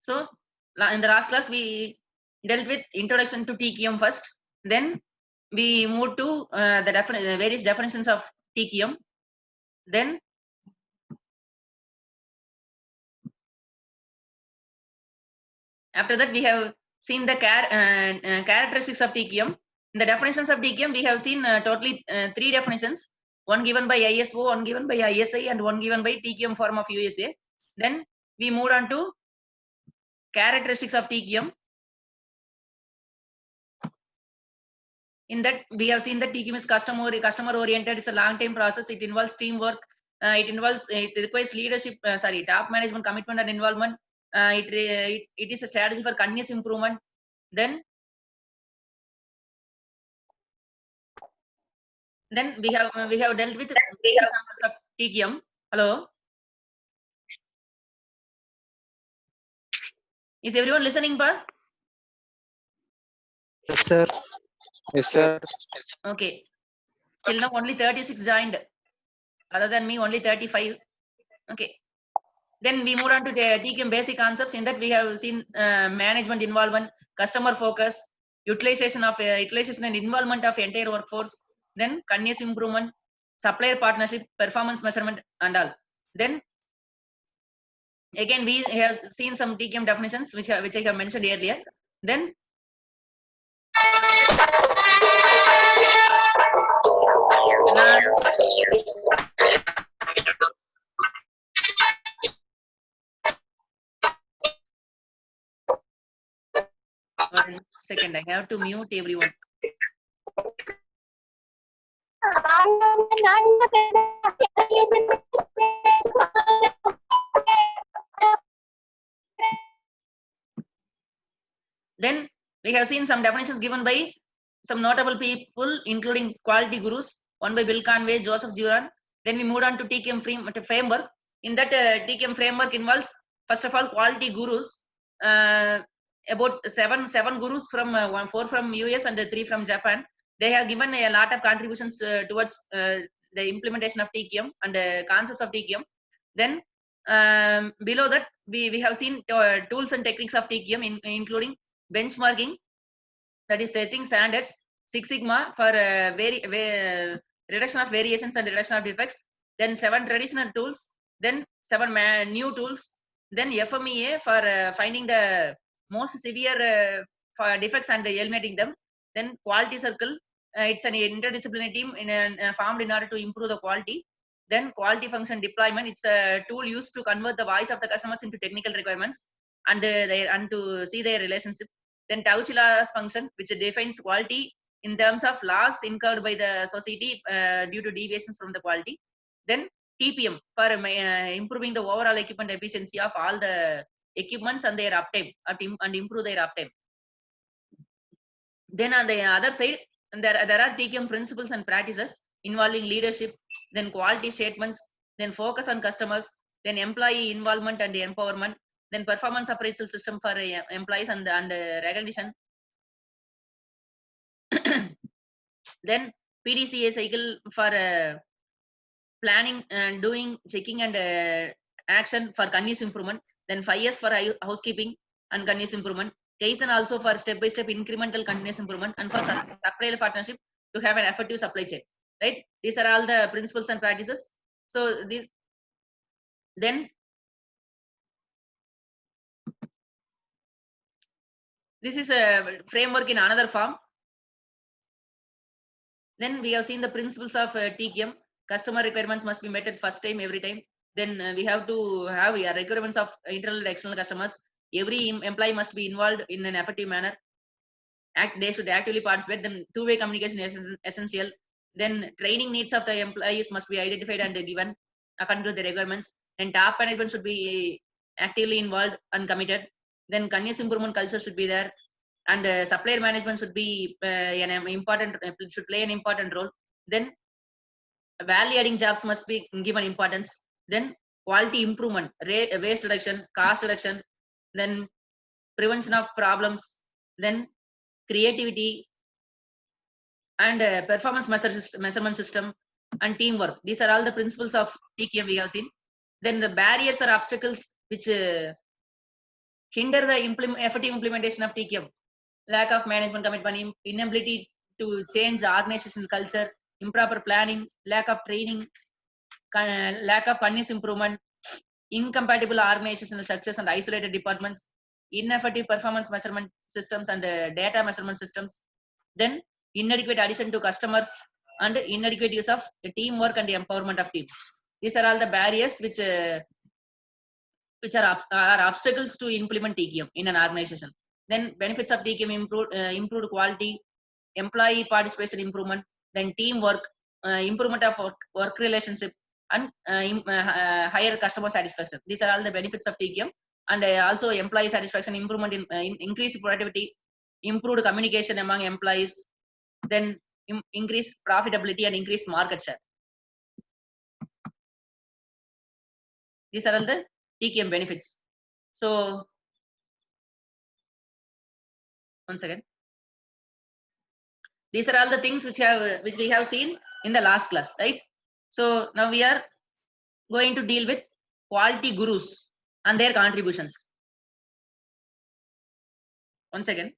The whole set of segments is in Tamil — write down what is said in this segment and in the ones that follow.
So in the last class we dealt with introduction to TQM first, then we moved to the various definitions of TQM. Then after that we have seen the characteristics of TQM. In the definitions of TQM we have seen totally 3 definitions, one given by ISO, one given by ISI, and one given by TQM form of USA. Then we moved on to characteristics of TQM. In that we have seen that TQM is customer oriented. It's a long time process. It involves teamwork. It requires leadership, top management commitment and involvement. It is a strategy for continuous improvement. Then we have dealt with basic concepts of TQM. Hello, is everyone listening, pa? Yes, sir. Yes, sir. Okay, till now only 36 joined. Other than me, only 35. Okay. Then we moved on to the TQM basic concepts. In that we have seen management involvement, customer focus, utilization and involvement of entire workforce. Then continuous improvement, supplier partnership, performance measurement, and all. Then again we have seen some TQM definitions which I have mentioned earlier. Then one second, I have to mute everyone. Then we have seen some definitions given by some notable people, including quality gurus, one by Bill Conway, Joseph Juran. Then we moved on to TQM framework. In that TQM framework involves, first of all, quality gurus. About seven gurus from 4 from US and 3 from Japan. They have given a lot of contributions towards the implementation of TQM and the concepts of TQM. Then below that we have seen tools and techniques of TQM, including benchmarking, that is setting standards, Six Sigma for reduction of variations and reduction of defects. Then 7 traditional tools. Then 7 new tools. Then FMEA for finding the most severe defects and eliminating them. Then quality circle. It's an interdisciplinary team formed in order to improve the quality. Then quality function deployment. It's a tool used to convert the voice of the customers into technical requirements and to see their relationship. Then Tauchi loss function, which defines quality in terms of loss incurred by the society due to deviations from the quality. Then TPM for improving the overall equipment efficiency of all the equipments and their uptime and improve their uptime. Then on the other side, there are TQM principles and practices involving leadership, then quality statements, then focus on customers, then employee involvement and empowerment, then performance appraisal system for employees and recognition. Then PDCA cycle for planning and doing, checking and action for continuous improvement. Then 5S for housekeeping and continuous improvement. Kaizen also for step-by-step incremental continuous improvement, and for supplier partnership to have an effective supply chain. Right? These are all the principles and practices. So this is a framework in another form. Then we have seen the principles of TQM. Customer requirements must be met at first time every time. Then we have to have requirements of internal and external customers. Every employee must be involved in an effective manner. They should actively participate. Then two-way communication is essential. Then training needs of the employees must be identified and given according to the requirements. Then top management should be actively involved and committed. Then continuous improvement culture should be there. And supplier management should be should play an important role. Then value adding jobs must be given importance. Then quality improvement, waste reduction, cost reduction, then prevention of problems, then creativity and performance measurement system and teamwork. These are all the principles of TQM we have seen. Then the barriers or obstacles which hinder the effective implementation of TQM, lack of management commitment, inability to change the organizational culture, improper planning, lack of training, lack of continuous improvement, incompatible organizational structures and isolated departments, ineffective performance measurement systems and data measurement systems, then inadequate addition to customers and inadequate use of teamwork and empowerment of teams. These are all the barriers which are obstacles to implement TQM in an organization. Then benefits of TQM improved quality, employee participation improvement, then teamwork, improvement of work relationship, and higher customer satisfaction. These are all the benefits of TQM. And also employee satisfaction improvement in increased productivity, improved communication among employees, then increased profitability and increased market share. These are all the TQM benefits. So once again, these are all the things which we have seen in the last class, right? So now we are going to deal with quality gurus and their contributions. Once again,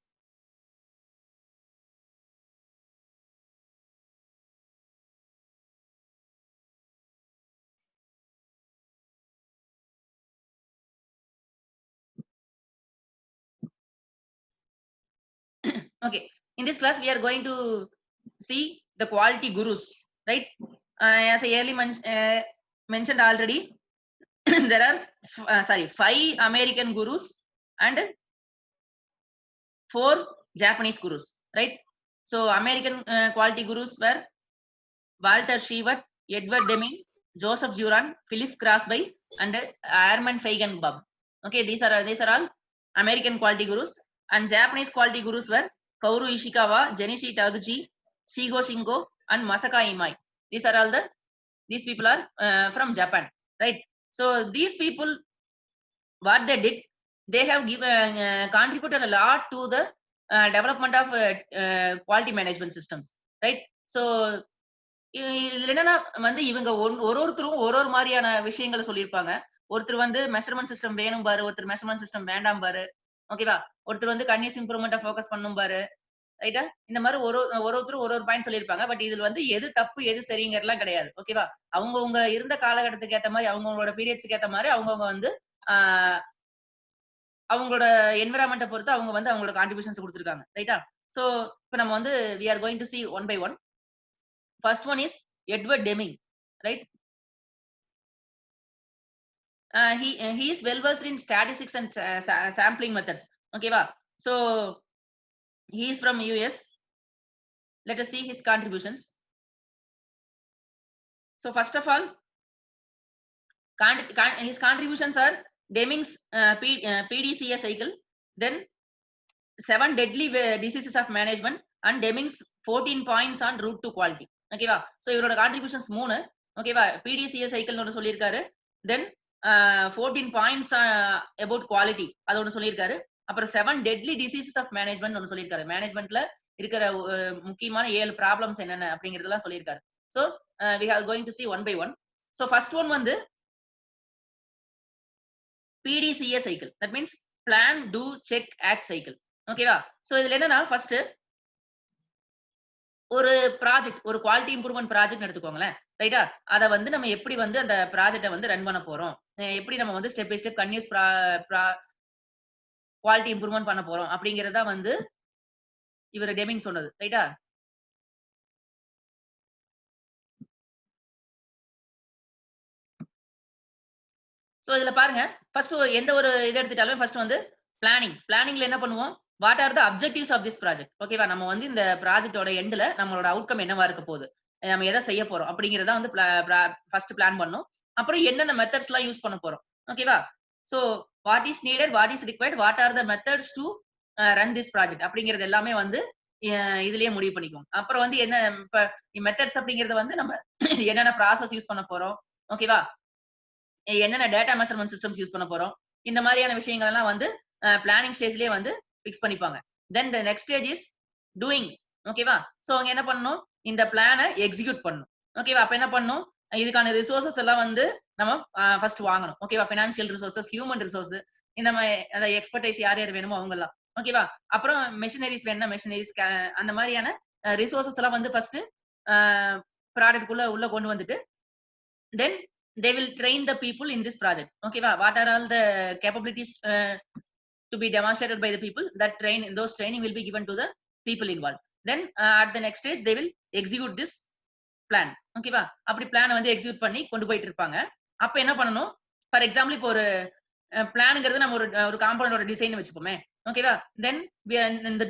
okay, in this class we are going to see the quality gurus, right? As I earlier mentioned already, there are 5 American gurus and 4 Japanese gurus, right? So American quality gurus were Walter Sheward, Edward Deming, Joseph Juran, Philip Crosby, and Hermann Feigenbaum. Okay, these are all American quality gurus. And Japanese quality gurus were Kaoru Ishikawa, Jenichi Taguchi, Shigo Shingo, and Masaka Imai. These people are from Japan, right? So these people, what they did, they have contributed a lot to the development of quality management systems, right? So இதுல என்னன்னா வந்து இவங்க ஒருத்தரும் ஒரு மாதிரியான விஷயங்களை சொல்லியிருப்பாங்க. ஒருத்தர் வந்து மெஷர்மெண்ட் சிஸ்டம் வேணும் பாரு, ஒருத்தர் மெஷர்மெண்ட் சிஸ்டம் வேண்டாம் பாரு, ஓகேவா? ஒருத்தர் வந்து கன்னியஸ் இம்ப்ரூவ்மெண்ட்டை ஃபோக்கஸ் பண்ணும் பாரு, ரைட்டா? இந்த மாதிரி ஒருத்தர் ஒரு பாயிண்ட் சொல்லியிருப்பாங்க. பட் இதுல வந்து எது தப்பு எது சரிங்கிறதுலாம் கிடையாது, ஓகேவா? அவங்கவுங்க இருந்த காலகட்டத்துக்கு ஏத்த மாதிரி, அவங்களோட பீரியட்ஸ்க்கு ஏத்த மாதிரி அவங்கவுங்க வந்து அவங்களோட என்விரான்மெண்ட்டை பொறுத்து அவங்க வந்து அவங்களோட கான்ட்ரிபியூஷன்ஸ் கொடுத்துருக்காங்க, ரைட்டா? சோ இப்போ நம்ம வந்து we are going to see one by one. First one is Edward Deming, right? He is well versed in statistics and sampling methods, okay va? So he is from US. Let us see his contributions. So first of all, his contributions are Deming's PDCA cycle, then 7 deadly diseases of management, and Deming's 14 points on route to quality, okay va? So இவரோட contributions 3, okay va? PDCA cycle னு சொல்லியிருக்காரு, then 14 points about quality அது ஒன்னு சொல்லியிருக்காரு, அப்புறம் 7 deadly diseases of management ஒன்னு சொல்லியிருக்காரு. மேனேஜ்மெண்ட்ல இருக்கிற முக்கியமான 7 ப்ராப்ளம்ஸ் என்னென்ன அப்படிங்கறதெல்லாம் சொல்லியிருக்காரு. So we are going to see one by one. So first one வந்து PDCA cycle, that means plan do check act cycle, ஓகேவா? சோ இதுல என்னன்னா ஃபர்ஸ்ட் ஒரு ப்ராஜெக்ட், ஒரு குவாலிட்டி இம்ப்ரூவ்மெண்ட் ப்ராஜெக்ட் எடுத்துக்கோங்களேன், ரைட்டா? அத வந்து நம்ம எப்படி வந்து அந்த ப்ராஜெக்ட்டை வந்து ரன் பண்ண போறோம், எப்படி நம்ம வந்து step by step continuous quality improvement பண்ண போறோம் அப்படிங்கறத வந்து இவர் டெமிங் சொன்னது, ரைட்டா? சோ இதுல பாருங்க, ஃபர்ஸ்ட் எந்த ஒரு இதை எடுத்துட்டாலும் ஃபர்ஸ்ட் வந்து பிளானிங்ல என்ன பண்ணுவோம், what are the objectives of this project, ஓகேவா? நம்ம வந்து இந்த ப்ராஜெக்டோட எண்ட்ல நம்மளோட அவுட்கம் என்னவா இருக்க போகுது, நம்ம எதை செய்ய போறோம் அப்படிங்கறத வந்து ஃபர்ஸ்ட் பிளான் பண்ணணும். அப்புறம் என்னென்ன மெத்தட்ஸ் எல்லாம் யூஸ் பண்ண போறோம், ஓகேவா? So what is needed, what is required, what are the methods to run this project அப்படிங்கறது எல்லாமே வந்து இதுலயே முடிவு பண்ணிக்கோங்க. அப்புறம் வந்து என்ன மெத்தட்ஸ் அப்படிங்கறது வந்து நம்ம என்னென்ன ப்ராசஸ் யூஸ் பண்ண போறோம், ஓகேவா? என்னென்ன டேட்டா மெஷர்மெண்ட் சிஸ்டம்ஸ் யூஸ் பண்ண போறோம், இந்த மாதிரியான விஷயங்கள் எல்லாம் வந்து பிளானிங் ஸ்டேஜ்லயே வந்து பிக்ஸ் பண்ணிப்பாங்க. Then the next stage is doing, ஓகேவா? சோ அங்க என்ன பண்ணணும், இந்த பிளானை எக்ஸிக்யூட் பண்ணணும், ஓகேவா? அப்ப என்ன பண்ணணும், இதுக்கான ரிசோர்சஸ் எல்லாம் வந்து நம்ம ஃபர்ஸ்ட் வாங்கணும். ஓகேவா? பினான்சியல் ரிசோர்சஸ், ஹியூமன் ரிசோர்ஸ், இந்த மாதிரி அந்த எக்ஸ்பர்டைஸ் யார் யார் வேணுமோ அவங்க எல்லாம். ஓகேவா? அப்புறம் மெஷினரிஸ் வேணும்னா மெஷினரிஸ், அந்த மாதிரியான ரிசோர்சஸ் எல்லாம் வந்து ஃபர்ஸ்ட் ப்ராடக்ட் உள்ள கொண்டு வந்துட்டு then they will train the people in this project. Okay va, what are all the capabilities to be demonstrated by the people, that those training will be given to the people involved. Then at the next stage they will execute this plan. Okay va, அப்படி பிளான் வந்து எக்ஸிக்யூட் பண்ணி கொண்டு போயிட்டு இருப்பாங்க. அப்ப என்ன பண்ணணும், ஃபார் எக்ஸாம்பிள் இப்போ ஒரு பிளான்ங்கிறது நம்ம ஒரு காம்பவுண்டோட டிசைன் வச்சுப்போமே. ஓகேவா? தென் இந்த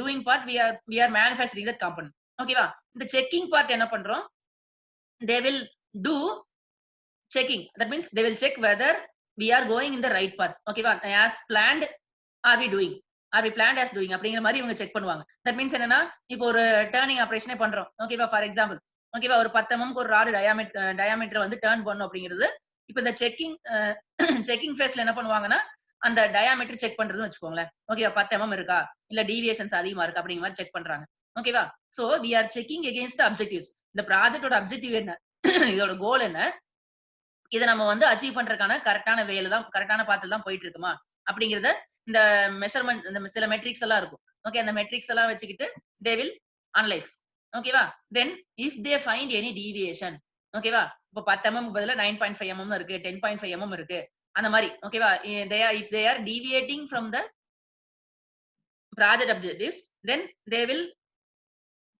doing part we are manufacturing that component. ஓகேவா? இந்த செக்கிங் பார்ட் என்ன பண்றோம், they will do checking. That means they will check whether we are going in the right path. Okay va, as planned are we doing, are we planned as doing அப்படிங்கிற மாதிரி இவங்க செக் பண்ணுவாங்க. தட் மீன்ஸ் என்னன்னா, இப்போ ஒரு டர்னிங் ஆபரேஷனே பண்றோம். ஓகேவா? ஃபார் எக்ஸாம்பிள், ஓகேவா, ஒரு 10 mm ஒரு ராடு டயாமீட்டர் வந்து டர்ன் பண்ணணும் அப்படிங்கிறது. இப்போ இந்த செக்கிங் ஃபேஸ்ல என்ன பண்ணுவாங்கன்னா, அந்த டயாமீட்டர் செக் பண்றதுன்னு வச்சுக்கோங்களேன். ஓகேவா? 10 mm இருக்கா, இல்ல டீவியேஷன்ஸ் அதிகமா இருக்கா அப்படிங்கிற மாதிரி செக் பண்றாங்க. ஓகேவா? So we are checking against the objectives. இந்த ப்ராஜெக்டோட அப்ஜெக்டிவ் என்ன, இதோட கோல் என்ன, இதை நம்ம வந்து அச்சீவ் பண்றதுக்கான கரெக்டான வேல தான், கரெக்டான பாத்துல தான் போயிட்டு இருக்குமா அப்படிங்கறத இந்த மெஷர்மெண்ட், இந்த சில மெட்ரிக்ஸ் எல்லாம் இருக்கும். ஓகே, அந்த மெட்ரிக்ஸ் எல்லாம் வச்சுக்கிட்டு they will analyze. ஓகேவா? then if they find any deviation, ஓகேவா, இப்போ 10 mm பதிலா 9.5 mm இருக்கு, 10.5 mm இருக்கு, அந்த மாதிரி. ஓகேவா? if they are deviating from the project objectives, then they will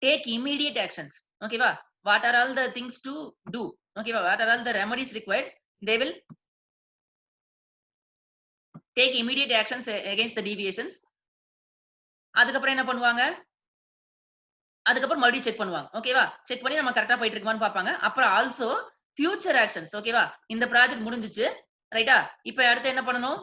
take immediate actions. ஓகேவா? what are all the things to do, ஓகேவா, what are all the remedies required, they will take immediate actions against the deviations. அதுக்கப்புறம் என்ன பண்ணுவாங்க, அதுக்கப்புறம் மறுபடியும் செக் பண்ணுவாங்க. ஓகேவா? செக் பண்ணி நம்ம கரெக்டா போயிட்டு இருக்குமான்னு பாப்பாங்க. அப்புறம் ஆல்சோ ஃபியூச்சர் ஆக்ஷன்ஸ். ஓகேவா? இந்த ப்ராஜெக்ட் முடிஞ்சிச்சு, ரைட்டா? இப்போ அடுத்து என்ன பண்ணணும்,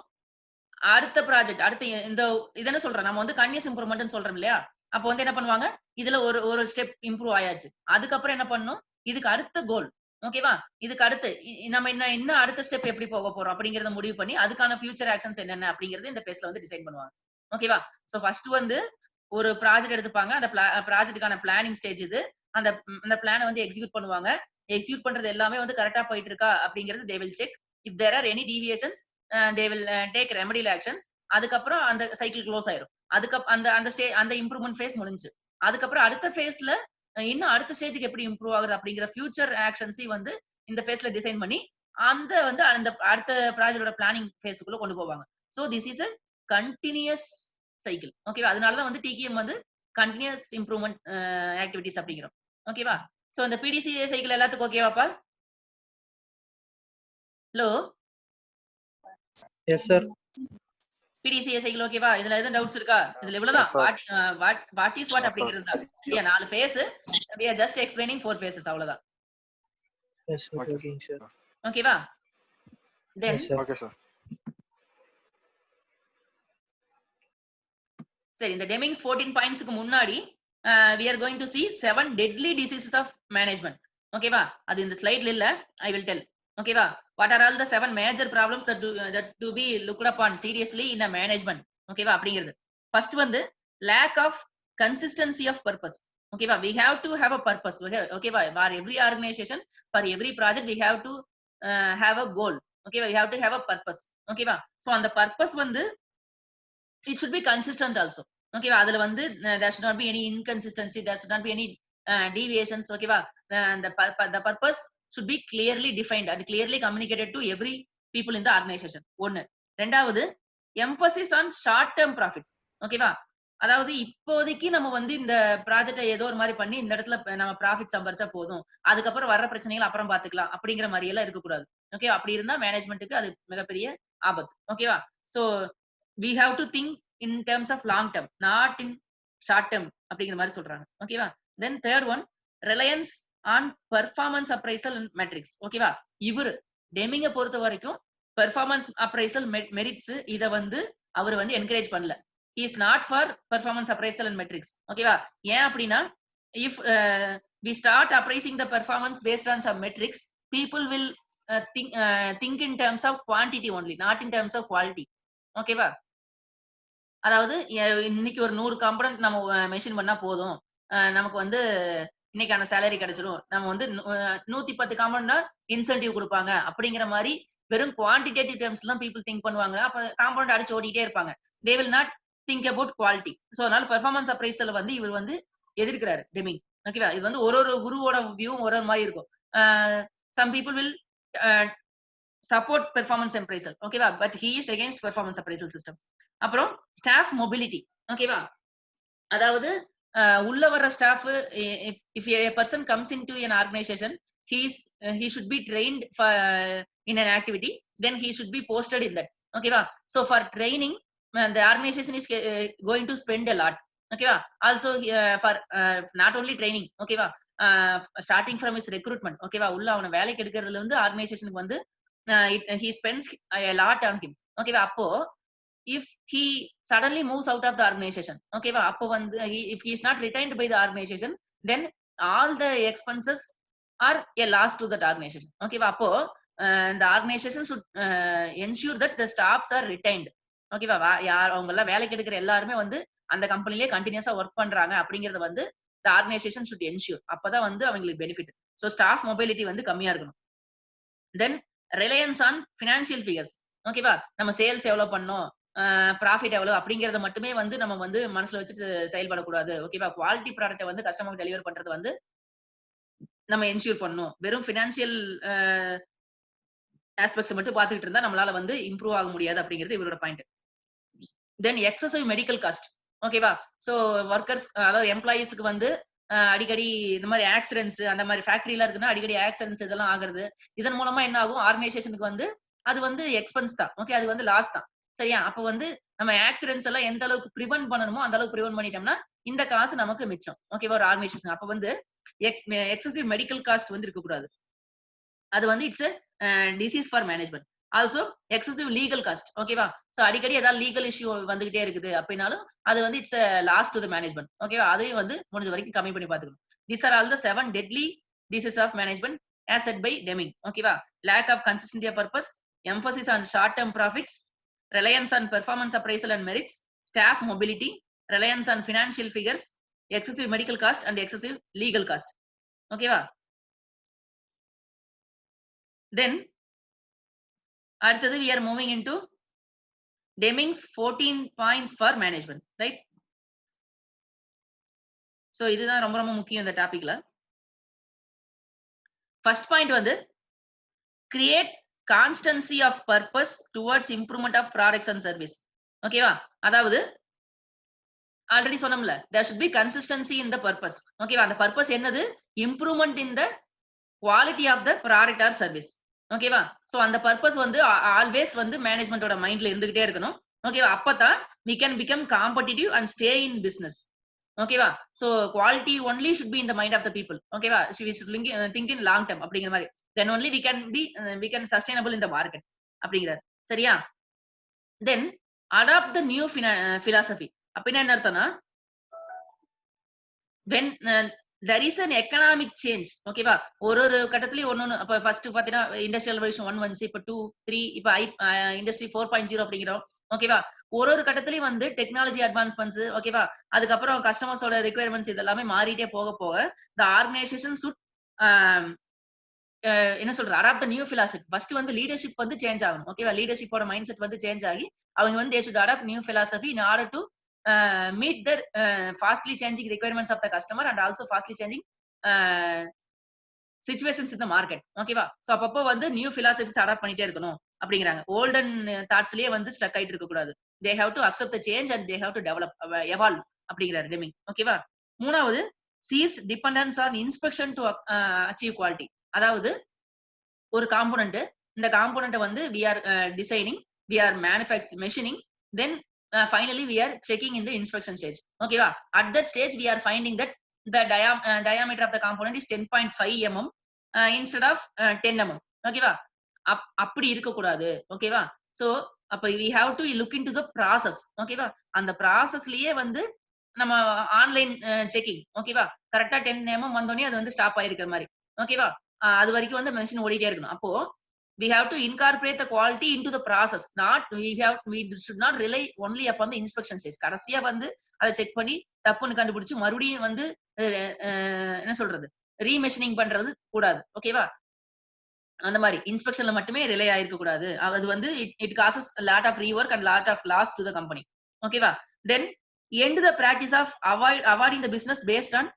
அடுத்த ப்ராஜெக்ட், அடுத்து இந்த இது என்ன சொல்றோம், நம்ம வந்து கன்டினியூஸ் இம்ப்ரூவ்மென்ட்னு சொல்றோம் இல்லையா? அப்போ வந்து என்ன பண்ணுவாங்க, இதுல ஒரு ஸ்டெப் இம்ப்ரூவ் ஆயாச்சு, அதுக்கப்புறம் என்ன பண்ணணும், இதுக்கு அடுத்த கோல். ஓகேவா? இதுக்கு அடுத்து நம்ம இன்னும் அடுத்த ஸ்டெப் எப்படி போக போறோம் அப்படிங்கறத முடிவு பண்ணி அதுக்கான ஃபியூச்சர் ஆக்ஷன்ஸ் என்னென்ன அப்படிங்கறது இந்த பேஸ்ல வந்து டிசைன் பண்ணுவாங்க. ஓகேவா? சோ ஃபர்ஸ்ட் வந்து ஒரு ப்ராஜெக்ட் எடுத்துப்பாங்க, அந்த ப்ராஜெக்ட்டுக்கான பிளானிங் ஸ்டேஜ் இது. அந்த பிளானை வந்து எக்ஸிக்யூட் பண்ணுவாங்க. எக்ஸிக்யூட் பண்றது எல்லாமே வந்து கரெக்டா போயிட்டு இருக்கா அப்படிங்கிறது they will check. if there are any deviations, they will take remedial actions. அதுக்கப்புறம் அந்த சைக்கிள் க்ளோஸ் ஆயிரும். அந்த இம்ப்ரூவ்மெண்ட் ஃபேஸ் முடிஞ்சு, அதுக்கப்புறம் அடுத்த ஃபேஸ்ல இன்னும் அடுத்த ஸ்டேஜுக்கு எப்படி இம்ப்ரூவ் ஆகுது அப்படிங்கிற ஃபியூச்சர் ஆக்ஷன்ஸையும் வந்து இந்த ஃபேஸ்ல டிசைன் பண்ணி அந்த அடுத்த ப்ராஜெக்டோட பிளானிங் ஃபேஸ்க்குள்ள கொண்டு போவாங்க. So this is a continuous cycle. ஓகேவா? அதனாலதான் வந்து டிகிஎம் வந்து கண்டினியூஸ் இம்ப்ரூவ்மெண்ட் ஆக்டிவிட்டிஸ் அப்படிங்கிறோம். ஓகேவா? சோ இந்த பிடிசிஏ சைக்கிள் எல்லாத்துக்கும் ஓகேவாப்பா? Hello, yes sir. PDCA cycle ஓகேவா? இதுல எதுவும் டவுட்ஸ் இருக்கா? இதுல இவ்வளவுதான், வாட் இஸ் வாட் அப்படிங்கிறது தான். சரியா? 4 phase, we are just explaining 4 phases, அவ்வளவுதான். Yes sir. ஓகேங்க சார். ஓகேவா? then okay sir. சரி, இந்த டெமிங்ஸ் 14 பாயிண்ட்ஸ்க்கு முன்னாடி we are going to see 7 deadly diseases of management. ஓகேவா? அது இந்த ஸ்லைட்ல இல்ல, I will tell. ஓகேவா? what are all the 7 major problems that to be looked upon seriously in a management. ஓகேவா? அப்படிங்கிறது ஃபர்ஸ்ட் வந்து lack of consistency of purpose. ஓகேவா? we have to have a purpose. ஓகேவா? for every organization, for every project we have to have a goal. ஓகேவா? we have to have a purpose. ஓகேவா? சோ அந்த பர்பஸ் வந்து it should be consistent also. ஓகேவா? அதுல வந்து there should not be any inconsistency, there should not be any deviations. ஓகேவா? the purpose should be clearly defined and clearly communicated to every people in the organization. ஒன்னு. ரெண்டாவது, emphasis on short term profits. ஓகேவா? அதாவது இப்போதைக்கு நம்ம வந்து இந்த ப்ராஜெக்டை ஏதோ ஒரு மாதிரி பண்ணி இந்த இடத்துல நம்ம ப்ராஃபிட் சம்பாரிச்சா போதும், அதுக்கப்புறம் வர்ற பிரச்சனைகள் அப்புறம் பாத்துக்கலாம் அப்படிங்கிற மாதிரி எல்லாம் இருக்கக்கூடாது. ஓகேவா? அப்படி இருந்தா மேனேஜ்மெண்ட்டுக்கு அது மிகப்பெரிய ஆபத்து. ஓகேவா? So we have to think in terms of long term, not in short term அப்படிங்கிற மாதிரி சொல்றாங்க. ஓகேவா? then third one, reliance on performance appraisal and metrics. ஓகேவா? இவரு டெமிங்க பொறுத்த வரைக்கும் பெர்ஃபார்மன்ஸ் அப்ரைசல் மெரிட்ஸ் இத வந்து அவர் வந்து என்கரேஜ் பண்ணல. he is not for performance appraisal and metrics. ஓகேவா? ஏன் அப்படின்னா, if we start appraising the performance based on some metrics, people will think in terms of quantity only, not in terms of quality. ஓகேவா? அதாவது இன்னைக்கு ஒரு 100 காம்பனன்ட் நம்ம மெஷின் பண்ணா போதும், நமக்கு வந்து இன்னைக்கான சேலரி கிடைச்சிடும், நம்ம வந்து 110 காம்பவுண்ட்னா இன்சென்டிவ் கொடுப்பாங்க அப்படிங்கிற மாதிரி வெறும் குவான்டிடேட்டிவ் டேர்ம்ஸ் எல்லாம் பீப்புள் திங்க் பண்ணுவாங்க. அப்ப காம்பவுண்ட் அடிச்சு ஓடிட்டே இருப்பாங்க. They will not think about quality. So அதனால பெர்ஃபார்மன்ஸ் அப்ரைசல் வந்து இவர் வந்து எதிர்க்கிறாரு டெமிங். ஓகேவா? இது வந்து ஒரு குருவோட வியூவும் ஒரு மாதிரி இருக்கும். Some people will support performance appraisal. ஓகேவா? But he is against performance appraisal system. அப்புறம் ஸ்டாஃப் மொபிலிட்டி. ஓகேவா? அதாவது உள்ள வர staff, if a person comes into an organization, he should be trained for in an activity, then he should be posted in that. Okay va? So for training, the organization is going to spend a lot. Okay va? Also for not only training, okay va, starting from his recruitment, okay va, உள்ள அவன வேலைக்கு எடுக்கிறதுல இருந்து ஆர்கனைசேஷனுக்கு வந்து he spends a lot on him. Okay va? அப்போ if he suddenly moves out of the organization, okay va, appo vandu if he is not retained by the organization, then all the expenses are a loss to that organization. Okay va? Appo the organization should ensure that the staffs are retained. Okay va? யார் அவங்க எல்லாம் வேலைக்கு எடுக்கிற எல்லாருமே வந்து அந்த கம்பெனிலே கண்டினியூஸா ஒர்க் பண்றாங்க அப்படிங்கறத வந்து the organization should ensure. அப்பதான் வந்து அவங்களுக்கு பெனிஃபிட். so staff mobility வந்து கம்மியா இருக்கணும். then reliance on financial figures. okay va? நம்ம சேல்ஸ் எவ்வளவு பண்ணோம், ப்ராஃபிட் எவ்வளவு அப்படிங்கறத மட்டுமே வந்து நம்ம வந்து மனசுல வச்சுட்டு செயல்படக்கூடாது. ஓகேவா? குவாலிட்டி ப்ராடக்ட்டை வந்து கஸ்டமருக்கு டெலிவர் பண்றது வந்து நம்ம என்ஷூர் பண்ணணும். வெறும் பினான்சியல் ஆஸ்பெக்ட்ஸ் மட்டும் பார்த்துக்கிட்டு இருந்தா நம்மளால வந்து இம்ப்ரூவ் ஆக முடியாது அப்படிங்கிறது இவரோட பாயிண்ட். தென் எக்ஸசிவ் மெடிக்கல் காஸ்ட். ஓகேவா? சோ ஒர்க்கர்ஸ், அதாவது எம்ப்ளாயிஸ்க்கு வந்து அடிக்கடி இந்த மாதிரி ஆக்சிடென்ட்ஸ், அந்த மாதிரி ஃபேக்டரியில இருக்குன்னா அடிக்கடி ஆக்சிடென்ட்ஸ் இதெல்லாம் ஆகுறது. இதன் மூலமா என்ன ஆகும், ஆர்கனைசேஷனுக்கு வந்து அது வந்து எக்ஸ்பென்ஸ் தான். ஓகே, அது வந்து லாஸ் தான். சரியா? அப்ப வந்து நம்ம ஆக்சிடென்ட்ஸ் எல்லாம் எந்த அளவுக்கு பிரிவென்ட் பண்ணணுமோ அந்த அளவுக்கு பிரிவென்ட் பண்ணிட்டோம்னா இந்த காசு நமக்கு மிச்சம். ஓகேவா? ஒரு ஆர்கனைசேஷன் அப்ப வந்து எக்ஸசிவ் மெடிக்கல் காஸ்ட் வந்து இருக்கக்கூடாது. அது வந்து it's disease for management. Also excessive legal cost. ஓகேவா? சோ அடிக்கடி ஏதாவது லீகல் இஷ்யூ வந்துகிட்டே இருக்குது அப்படின்னாலும் அது வந்து it's loss to the management. ஓகேவா? அதையும் வந்து முடிஞ்ச வரைக்கும் கம்மி பண்ணி பாத்துக்கணும். These are all the 7 deadly diseases of management as said by Deming. ஓகேவா? lack of consistency of purpose, emphasis on short term profits, reliance on performance appraisal and merits, staff mobility, reliance on financial figures, excessive medical cost and excessive legal cost. ஓகேவா? then அடுத்தது we are moving into Deming's 14 points for management, right? so இதுதான் ரொம்ப ரொம்ப முக்கியம் இந்த டாபிக்ல. ஃபர்ஸ்ட் பாயிண்ட் வந்து create constancy of purpose towards improvement of products and service. ஓகேவா? அதாவது ஆல்ரெடி சொன்னோம்ல, there should be consistency in the purpose. ஓகேவா? அந்த purpose என்னது? improvement in the quality of the product or service. ஓகேவா? சோ அந்த பர்பஸ் வந்து ஆல்வேஸ் வந்து மேனேஜ்மெண்டோட மைண்ட்ல இருந்துகிட்டே இருக்கணும். ஓகேவா? அப்பதான் we can become competitive and stay in business. ஓகேவா? So quality only should be in the mind of the people. ஓகேவா? we should think in long term அப்படிங்கிற மாதிரி. then only we can sustainable in the market அப்படிங்கிறார். சரியா? then adopt the new philosophy. அப்படின்னா என்ன அர்த்தம்னா, when there is an economic change. ஓகேவா? ஒரு கட்டத்திலயும் ஒண்ணு. அப்ப ஃபர்ஸ்ட் பாத்தீங்கன்னா இண்டஸ்ட்ரியல் ரெவல்யூஷன் 1 வந்துச்சு, இப்ப 2 3, இப்ப இண்டஸ்ட்ரி 4.0 அப்படிங்கிறோம். ஓகேவா? ஒரு கட்டத்திலயும் வந்து டெக்னாலஜி அட்வான்ஸ்மெண்ட்ஸ், ஓகேவா, அதுக்கப்புறம் கஸ்டமர்ஸோட ரிக்வயர்மெண்ட்ஸ் இதெல்லாமே மாறிட்டே போக போக the organization should என்ன சொல்ற, அடாப்ட் நியூ பிலாசபி. ஃபர்ஸ்ட் வந்து லீடர்ஷிப் வந்து சேஞ்ச் ஆகணும். ஓகேவா? லீடர்ஷிப்போட மைண்ட் செட் வந்து சேஞ்ச் ஆகி அவங்க வந்து they should adopt new philosophy in order to meet the fastly changing requirements of the customer and also fastly changing situations in the market. ஓகேவா? சோ அப்பப்போ வந்து நியூ பிலாசபிஸ் அடாப்ட் பண்ணிட்டே இருக்கணும் அப்படிங்கிறாங்க. ஓல்டன் தாட்ஸ்லயே வந்து ஸ்டக் ஆயிட்டு இருக்க கூடாது. they have to accept the change and they have to develop, evolve அப்படிங்கிறாரு டெமிங். ஓகேவா? மூணாவது, cease dependence on inspection to achieve quality. அதாவது ஒரு காம்போனன்ட், இந்த காம்போனன்ட் வந்து we are designing, we are manufacturing, machining, then finally we are checking in the inspection stage. ஓகேவா? at that stage we are finding that the diameter of the component is 10.5 mm instead of 10 mm. ஓகேவா? அப்படி இருக்க கூடாது. ஓகேவா? சோ அப்ப we have to look into the process. ஓகேவா? அந்த ப்ராசஸ்லயே வந்து நம்ம ஆன்லைன் செக்கிங், ஓகேவா, கரெக்டா 10 mm வந்தோடனே அது வந்து ஸ்டாப் ஆயிருக்கிற மாதிரி. ஓகேவா? அது வரைக்கும் வந்து மெஷின் ஓடிட்டே இருக்கணும். அப்போ we have to incorporate the quality into the process. we should not rely only upon the inspection stage. கடைசியா வந்து அதை செக் பண்ணி தப்புன்னு கண்டுபிடிச்சு மறுபடியும் வந்து என்ன என்ன சொல்றது ரீமெஷினிங் பண்றது கூடாது. ஓகேவா? அந்த மாதிரி இன்ஸ்பெக்ஷன்ல மட்டுமே ரிலே ஆயிருக்க கூடாது. அது வந்து it causes lot of rework and lot of loss to the company. ஓகேவா? Then end the practice of avoiding the business based on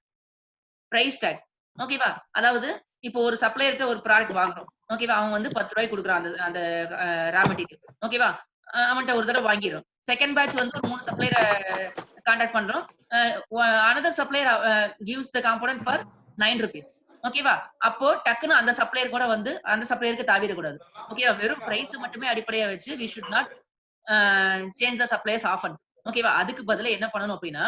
price tag. ஓகேவா? அதாவது இப்போ ஒரு சப்ளையர்ட்ட ஒரு ப்ராடக்ட் வாங்குறோம். ஓகேவா? அவன் வந்து 10 ரூபாய்க்கு குடுக்குறான் அந்த அந்த ரா மெட்டீரியல். ஓகேவா? அவன்ட்ட ஒரு தடவ வாங்கிரும். செகண்ட் பேட்ச் வந்து ஒரு 3 சப்ளையர கான்டாக்ட் பண்றோம். Another supplier gives the component for 9 rupees. ஓகேவா? அப்போ டக்குன்னு அந்த சப்ளையர் கூட வந்து அந்த சப்ளையருக்கு தாவிடக்கூடாது. ஓகேவா? வெறும் பிரைஸ் மட்டுமே அடிப்படையா வச்சு we should not change the suppliers often. ஓகேவா? அதுக்கு பதிலா என்ன பண்ணணும் அப்படின்னா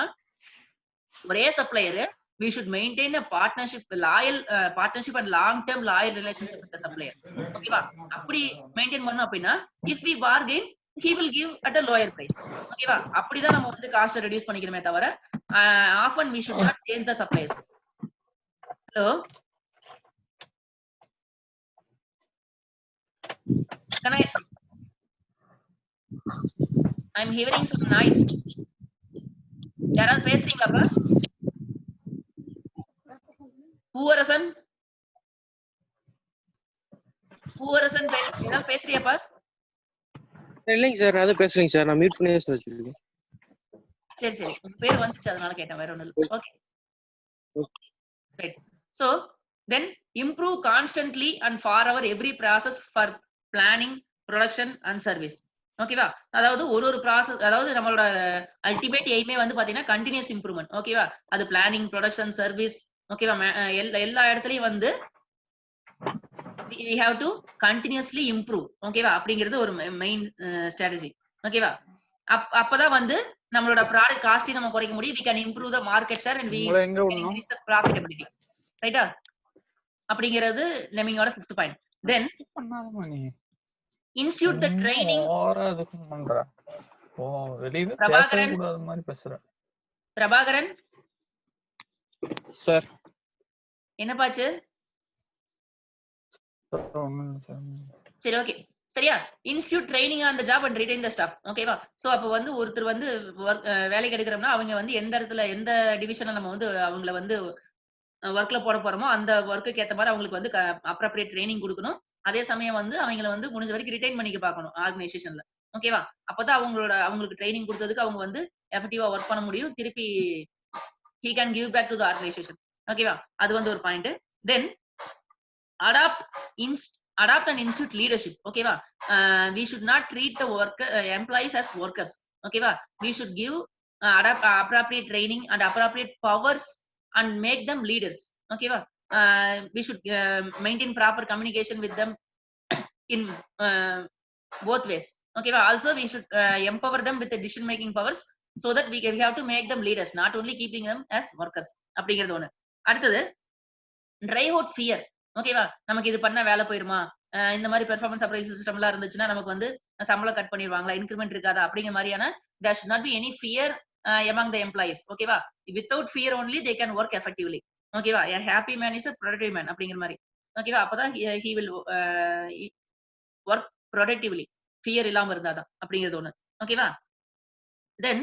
ஒரே supplier we should maintain a partnership and long term loyal relationship with the supplier. ஓகேவா? அப்படி மெயின்டைன் பண்ணோம் அப்படின்னா if we bargain he will give at a lower price. ஓகேவா? அப்படிதான் நம்ம வந்து காஸ்ட் ரெடியூஸ் பண்ணிக்கணுமே தவிர often we should not change the suppliers. Hello, can I'm hearing some noise. யாராவது பேசுறீங்களாப்பா? பூவரசன் ஏதாவது பேசுறியாப்பா? இல்லைங்க சார், அது பேசுறீங்க சார், நான் மியூட் பண்ணி தான் சார் வச்சிருக்கேன். சரி சரி, உங்க பேர் வந்துச்சு அதனால கேட்டேன், வேற ஒண்ணும் இல்ல. Okay right. So then improve constantly and forever every process for planning, production and service. ஓகேவா? அதாவது ஒரு ப்ராசஸ், அதாவது நம்மளோட அல்டிமேட் எய்மே வந்து பாத்தீங்கன்னா கண்டினியூஸ் இம்ப்ரூவ்மெண்ட். ஓகேவா? அது பிளானிங், ப்ரொடக்ஷன், சர்வீஸ். ஓகேவா? எல்லா இடத்துலயும் வந்து we have to continuously improve. ஓகேவா? அப்படிங்கிறது ஒரு மெயின் ஸ்ட்ராட்டஜி. ஓகேவா? அப்பதான் வந்து நம்மளோட ப்ராடக்ட் காஸ்ட் நம்ம குறைக்க முடியும். we can improve the market share and we can increase the profitability. ரைட்டா? அப்படிங்கிறது லெமிங்கோட 5th பாயிண்ட். தென் இன்ஸ்டிடியூட் தி ட்ரைனிங். பிரபாகரன் பிரபாகரன் சார் என்னப்பாச்சு? சரி ஓகே சரியா? Institute training on the job and retain the staff. ஓகேவா? சோ அப்ப வந்து ஒருத்தர் வந்து வேலைக்கு எடுக்கிறோம்னா அவங்க வந்து எந்த இடத்துல எந்த டிவிஷன்ல நம்ம வந்து அவங்கள வந்து ஒர்க்ல போட போறோமோ அந்த ஒர்க்குக்கு ஏத்த மாதிரி அவங்களுக்கு வந்து அப்ரோப்ரியேட் ட்ரைனிங் கொடுக்கணும். அதே சமயம் வந்து அவங்கள வந்து முடிஞ்ச வரைக்கும் ரிட்டைன் பண்ணிக்க பார்க்கணும் ஆர்கனைசேஷன்ல. ஓகேவா? அப்பதான் அவங்களுக்கு ட்ரைனிங் கொடுத்ததுக்கு அவங்க வந்து எஃபெக்டிவா ஒர்க் பண்ண முடியும். திருப்பி he can give back to the organization. ஓகேவா? அது வந்து ஒரு பாயிண்ட். Then adopt and institute leadership. ஓகேவா? we should not treat the employees as workers. ஓகேவா? we should give appropriate training and appropriate powers and make them leaders. ஓகேவா? we should maintain proper communication with them in both ways. ஓகேவா? also we should empower them with the decision making powers so that we have to make them leaders, not only keeping them as workers. அப்படிங்கிறது ஒண்ணு. அடுத்தது drive out fear. ஓகேவா? நமக்கு இது பண்ணா வேலை போயிருமா, இந்த மாதிரி பெர்ஃபார்மன்ஸ் அப்ரைசல் சிஸ்டம் எல்லாம் இருந்துச்சுன்னா நமக்கு வந்து சம்பளம் கட் பண்ணிடுவாங்களா, இன்கிரிமெண்ட் இருக்காதா அப்படிங்கிற மாதிரியான there should not be any fear among the employees. ஓகேவா? without fear only they can work effectively. ஓகேவா? a happy man is a productive man அப்படிங்கிற மாதிரி. ஓகேவா? அப்பதான் he will work productively. fear இல்லாம இருந்தாதான் அப்படிங்கிறது ஒண்ணு. ஓகேவா? then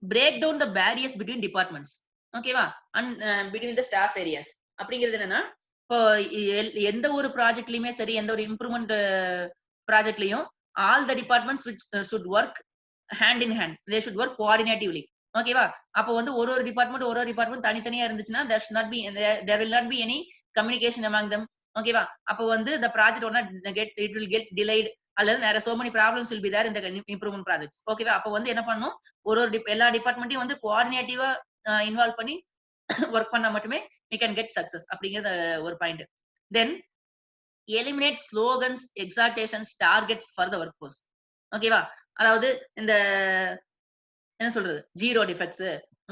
break down the barriers between departments. ஓகேவா? and between the staff areas. அப்படிங்கிறது என்னன்னா இப்போ எந்த ஒரு ப்ராஜெக்ட்லயுமே சரி, எந்த ஒரு இம்ப்ரூவ்மெண்ட் ப்ராஜெக்ட்லயும் all the departments which should work hand in hand, they should work coordinatively. ஓகேவா? அப்போ வந்து ஒரு டிபார்ட்மெண்ட் தனித்தனியா இருந்துச்சுன்னா there will not be any communication among them. ஓகேவா? அப்போ வந்து the project it will get delayed அல்லது there are so many problems will be there in the improvement projects. ஓகேவா? அப்போ வந்து என்ன பண்ணணும், எல்லா டிபார்ட்மெண்ட்டையும் வந்து கோஆர்டினேட்டிவா இன்வால்வ் பண்ணி ஒர்க் பண்ணா மட்டுமே we can get success. அப்படிங்கிறது ஒரு பாயிண்ட். தென் eliminate slogans, exhortations, targets for the workforce. ஓகேவா? அதாவது இந்த என்ன சொல்றது ஜீரோ டிஃபெக்ட்ஸ்.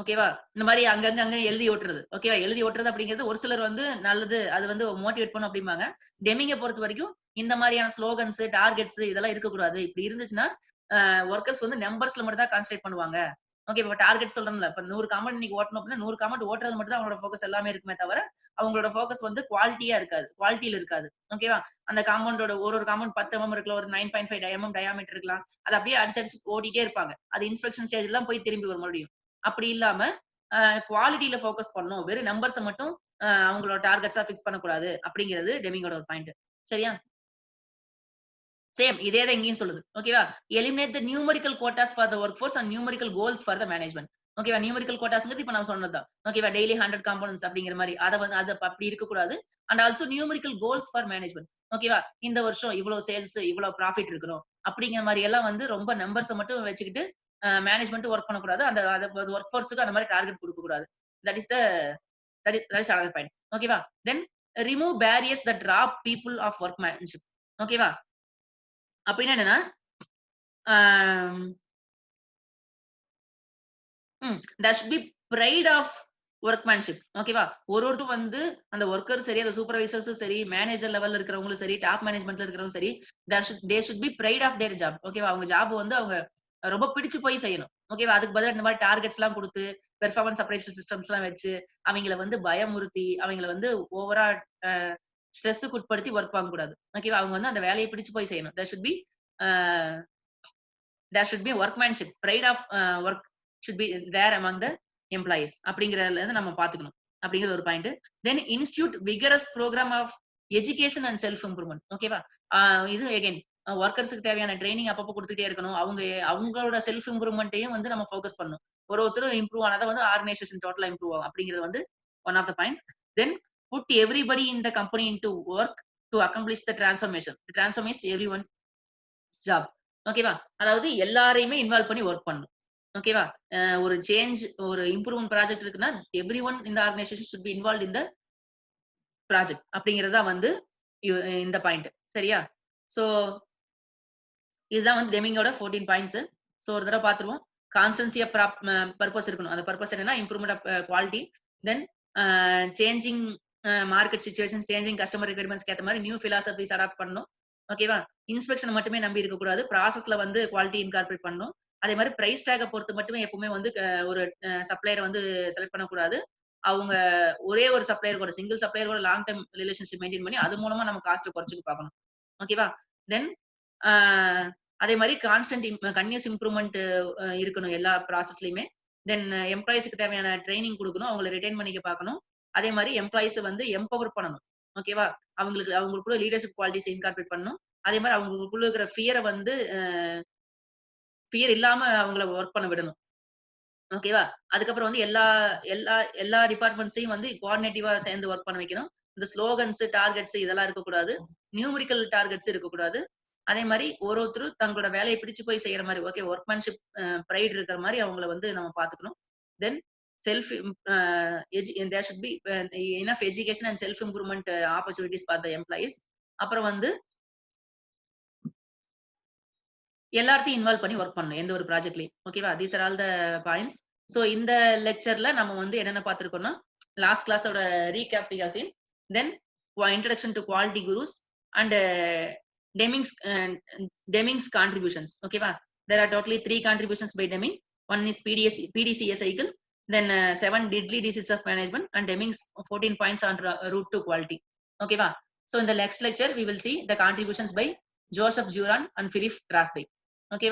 ஓகேவா? இந்த மாதிரி அங்க எழுதி ஓட்டுறது. ஓகேவா? எழுதி ஓட்டுறது அப்படிங்கிறது ஒரு சிலர் வந்து நல்லது, அது வந்து மோட்டிவேட் பண்ணும் அப்படிம்பாங்க. டெமிங்க பொறுத்த வரைக்கும் இந்த மாதிரியான ஸ்லோகன்ஸ், டார்கெட்ஸ் இதெல்லாம் இருக்கக்கூடாது. இப்படி இருந்துச்சுன்னா ஒர்க்கர்ஸ் வந்து நம்பர்ஸ்ல மட்டும் தான் கான்சென்ட்ரேட் பண்ணுவாங்க. ஓகே, இப்ப டார்கெட் சொல்றேன்ல, இப்ப 100 காமெண்ட் இன்னைக்கு ஓட்டணும் அப்படின்னா 100 காமெண்ட் ஓட்டுறது மட்டும் தான் அவங்களோட ஃபோக்கஸ் எல்லாமே இருக்குமே தவிர அவங்களோட ஃபோக்கஸ் வந்து குவாலிட்டியில இருக்காது. ஓகேவா? அந்த காம்பவுண்டோட ஒரு காம்பவுண்ட் 10 mm இருக்கலாம், ஒரு 9.5 mm டயாமீட்டர் இருக்கலாம். அது அப்படியே அடிச்சு ஓடிட்டே இருப்பாங்க. அது இன்ஸ்பெக்ஷன் ஸ்டேஜ்ல தான் போய் திரும்பி வர முடியும். அப்படி இல்லாம குவாலிட்டியில ஃபோக்கஸ் பண்ணணும், வெறும் நம்பர்ஸை மட்டும் அவங்களோட டார்கெட்ஸா ஃபிக்ஸ் பண்ணக்கூடாது அப்படிங்கிறது டெமிங்கோட ஒரு பாயிண்ட். சரியா? சேம் இதே தான் இங்கேயும் சொல்லுது. ஓகேவா? Eliminate the numerical quotas for the work force and numerical goals for the management. ஓகேவா? நியூமெரிக்கல் குவோட்டாஸ்ங்கிறது இப்ப நான் சொன்னது தான். ஓகேவா? டெய்லி 100 காம்போனன்ட்ஸ் அப்படிங்கிற மாரி. அது அப்படி இருக்க கூடாது. And also numerical goals for management. ஓகேவா? இந்த வருஷம் இவ்வளவு சேல்ஸ், இவ்வளவு ப்ராஃபிட் இருக்கணும். அப்படிங்கிற மாரி எல்லாம் வந்து ரொம்ப நம்பர்ஸ மட்டும் வச்சுக்கிட்டு மேனேஜ்மென்ட் வொர்க் பண்ணக்கூடாது. அந்த வொர்க் ஃபோர்ஸ்க்கு அந்த மாரி டார்கெட் குடுக்க கூடாது. That is the that is another point. ஓகேவா? Then remove barriers that rob people of workmanship. ஓகேவா? அப்படின்னா என்னன்னா, there should be pride of workmanship. ஓகேவா? ஒருத்தரும் வந்து அந்த ஒர்க்கரும் சரி, அந்த சூப்பர்வைசர்ஸும் சரி, மேனேஜர் லெவல்ல இருக்கிறவங்களும் சரி, டாப் மேனேஜ்மென்ட்ல இருக்கிறவங்களும் சரி, they should be pride of their job. ஓகேவா? அவங்க ஜாப் வந்து அவங்க ரொம்ப பிடிச்சு போய் செய்யணும். ஓகேவா? அதுக்கு பதிலா இந்த மாதிரி டார்கெட்ஸ் எல்லாம் குடுத்து, பெர்ஃபார்மன்ஸ் அப்ரைசல் சிஸ்டம்ஸ் எல்லாம் வச்சு, அவங்கள வந்து பயமுறுத்தி, அவங்கள வந்து ஓவரா அ ஸ்ட்ரெஸ்ஸுக்கு உட்படுத்தி ஒர்க் வாங்கக்கூடாது. ஓகேவா? அவங்க வந்து அந்த வேலைய பிடிச்சு போய் செய்யணும். There should be workmanship. Pride of work should be there among the employees. அப்படிங்கிறதுல இருந்து நம்ம பாத்துக்கணும். அப்படிங்கிறது ஒரு பாயிண்ட். Then institute vigorous programme of education and self improvement. ஓகேவா? இது அகைன் ஒர்க்கர்ஸ்க்கு தேவையான ட்ரைனிங் அப்பப்போ கொடுத்துட்டே இருக்கணும். அவங்களோட செல்ஃப் இம்ப்ரூவ்மெண்ட்டையும் வந்து நம்ம ஃபோக்கஸ் பண்ணணும். ஒருத்தரும் இம்ப்ரூவ் ஆனாதான் வந்து ஆர்கனைசேஷன் டோட்டலா இம்ப்ரூவ் ஆகும். அப்படிங்கிறது வந்து one of the points. Then put everybody in the company into work to accomplish the transformation. Transformation is every one job. ஓகேவா? அதாவது எல்லாரையுமே இன்வால்வ் பண்ணி ஒர்க் பண்ணணும். ஓகேவா? ஒரு சேஞ்ச், ஒரு இம்ப்ரூவ்மென்ட் ப்ராஜெக்ட் இருக்குன்னா, every one in the organisation should be involve in the project. அப்படிங்கிறது தான் வந்து இந்த பாயிண்ட். சரியா? சோ இதுதான் வந்து டெமிங்கோட 14 பாயிண்ட்ஸ். சோ ஒரு தடவை பாத்துருவோம். கான்ஸ்டன்சி ஆஃப் பர்பஸ் இருக்கணும். அந்த பர்பஸ் என்னன்னா improvement of quality. Then changing market situation, changing customer ரிக்வயர்மெண்ட்ஸ்க்கு ஏத்த மாதிரி நியூ பிலாசபிஸ் அடாப்ட் பண்ணணும். ஓகேவா? இன்ஸ்பெக்ஷன் மட்டுமே நம்பி இருக்க கூடாது. ப்ராசஸ்ல வந்து குவாலிட்டி இன்கார்பரேட் பண்ணணும். அதே மாதிரி பிரைஸ் டேக்க பொறுத்து மட்டுமே எப்பவுமே வந்து ஒரு சப்ளையரை வந்து செலக்ட் பண்ணக்கூடாது. அவங்க ஒரே ஒரு சப்ளையர் கூட, சிங்கிள் சப்ளையர் கூட லாங் டைம் ரிலேஷன்ஷிப் மெயின்டைன் பண்ணி அது மூலமா நம்ம காஸ்ட் குறைச்சுக்க பார்க்கணும். ஓகேவா? தென் அதே மாதிரி கன்டினியூஸ் இம்ப்ரூவ்மெண்ட் இருக்கணும் எல்லா ப்ராசஸ்லயுமே. தென் எம்ப்ளாயிஸ்க்கு தேவையான ட்ரைனிங் கொடுக்கணும். அவங்களை ரிட்டைன் பண்ணிக்க பார்க்கணும். அதே மாதிரி எம்ப்ளாயிஸ் வந்து எம்பவர் பண்ணணும். ஓகேவா? அவங்களுக்குள்ள லீடர்ஷிப் குவாலிட்டிஸ் இன்கார்பரேட் பண்ணணும். அதே மாதிரி அவங்களுக்குள்ள இருக்கிற ஃபியரை வந்து ஃபியர் இல்லாம அவங்கள ஒர்க் பண்ண விடணும். ஓகேவா? அதுக்கப்புறம் வந்து எல்லா எல்லா எல்லா டிபார்ட்மெண்ட்ஸையும் வந்து கோஆர்டினேட்டிவா சேர்ந்து ஒர்க் பண்ண வைக்கணும். இந்த ஸ்லோகன்ஸ், டார்கெட்ஸ் இதெல்லாம் இருக்கக்கூடாது. நியூமெரிக்கல் டார்கெட்ஸ் இருக்கக்கூடாது. அதே மாதிரி ஒருத்தரும் தங்களோட வேலையை பிடிச்சு போய் செய்யற மாதிரி, ஓகே, ஒர்க்மேன்ஷிப் பிரைட் இருக்கிற மாதிரி அவங்கள வந்து நம்ம பாத்துக்கணும். Then self there should be enough education and self improvement opportunities for the employees. அப்புறம் வந்து எல்லாத்தையும் இன்வால்வ் பண்ணி ஒர்க் பண்ணணும் எந்த ஒரு ப்ராஜெக்ட்லயும். ஓகேவா? These are all the points. So இந்த லெக்சர்ல நம்ம வந்து என்னென்ன பார்த்திருக்கோம்னா, லாஸ்ட் கிளாஸோட recap we have seen. Then introduction to quality gurus and Deming's contributions. Okay, there are totally 3 contributions by Deming. One is PDCA cycle, then 7 deadly diseases of management, and Deming's 14 points on route to quality. Okay, so in the next lecture we will see the contributions by Joseph Juran and Philip Rasby. Okay,